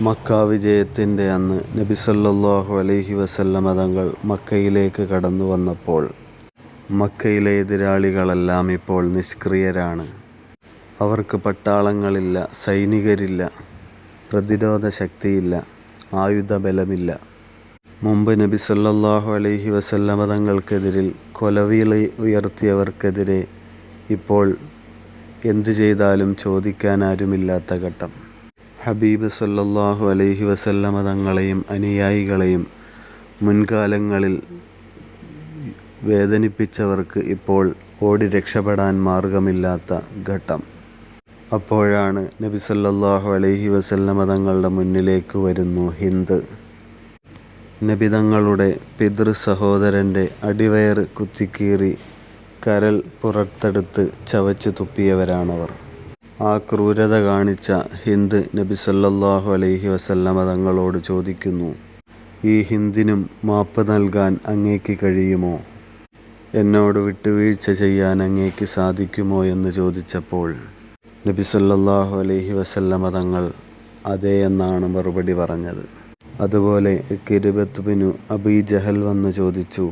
Mecca വിജയത്തിൻ്റെ അന്ന് നബി സല്ലല്ലാഹു അലൈഹി വസല്ലമ തങ്ങൾ മക്കയിലേക്ക് കടന്നു വന്നപ്പോൾ മക്കയിലെ എതിരാളികളെല്ലാം ഇപ്പോൾ നിഷ്ക്രിയരാണ്. അവർക്ക് പട്ടാളങ്ങളില്ല, സൈനികരില്ല, പ്രതിരോധ ശക്തിയില്ല, ആയുധബലമില്ല. മുമ്പ് നബി സല്ലല്ലാഹു അലൈഹി വസല്ലമ തങ്ങൾക്കെതിരിൽ കൊലവിളി ഉയർത്തിയവർക്കെതിരെ ഇപ്പോൾ എന്തു ചെയ്താലും ചോദിക്കാൻ ആരുമില്ലാത്ത ഘട്ടം. ഹബീബ് സല്ലല്ലാഹു അലൈഹി വസല്ലമ തങ്ങളെയും അനുയായികളെയും മുൻകാലങ്ങളിൽ വേദനിപ്പിച്ചവർക്ക് ഇപ്പോൾ ഓടി രക്ഷപ്പെടാൻ മാർഗമില്ലാത്ത ഘട്ടം. അപ്പോഴാണ് നബി സല്ലല്ലാഹു അലൈഹി വസല്ലമ തങ്ങളുടെ മുന്നിലേക്ക് വരുന്നു ഹിന്ദ്. നബി തങ്ങളുടെ പിതൃ സഹോദരൻ്റെ അടിവയറ് കുത്തിക്കീറി കരൾ പുറത്തെടുത്ത് ചവച്ചു തുപ്പിയവരാണവർ. ആ ക്രൂരത കാണിച്ച ഹിന്ദ് നബി സല്ലല്ലാഹു അലൈഹി വസല്ലമ തങ്ങളോട് ചോദിക്കുന്നു, ഈ ഹിന്ദിനും മാപ്പ് നൽകാൻ അങ്ങേക്ക് കഴിയുമോ? എന്നോട് വിട്ടുവീഴ്ച ചെയ്യാൻ അങ്ങേക്ക് സാധിക്കുമോ എന്ന് ചോദിച്ചപ്പോൾ നബി സല്ലല്ലാഹു അലൈഹി വസല്ലമ തങ്ങൾ അതേ എന്നാണ് മറുപടി പറഞ്ഞത്. അതുപോലെ ഇക്രിമത്ത് ബിനു അബീ ജഹൽ വന്ന് ചോദിച്ചു,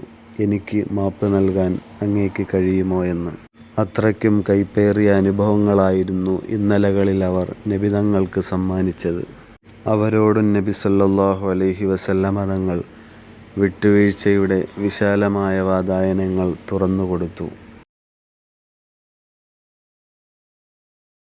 എനിക്ക് മാപ്പ് നൽകാൻ അങ്ങേക്ക് കഴിയുമോ എന്ന്. അത്രയ്ക്കും കൈപ്പേറിയ അനുഭവങ്ങളായിരുന്നു ഇന്നലകളിൽ അവർ നബി തങ്ങൾക്ക് സമ്മാനിച്ചത്. അവരോടും നബി സല്ലല്ലാഹു അലൈഹി വസല്ലമ തങ്ങൾ വിട്ടുവീഴ്ചയുടെ വിശാലമായ വാതായനങ്ങൾ തുറന്നുകൊടുത്തു.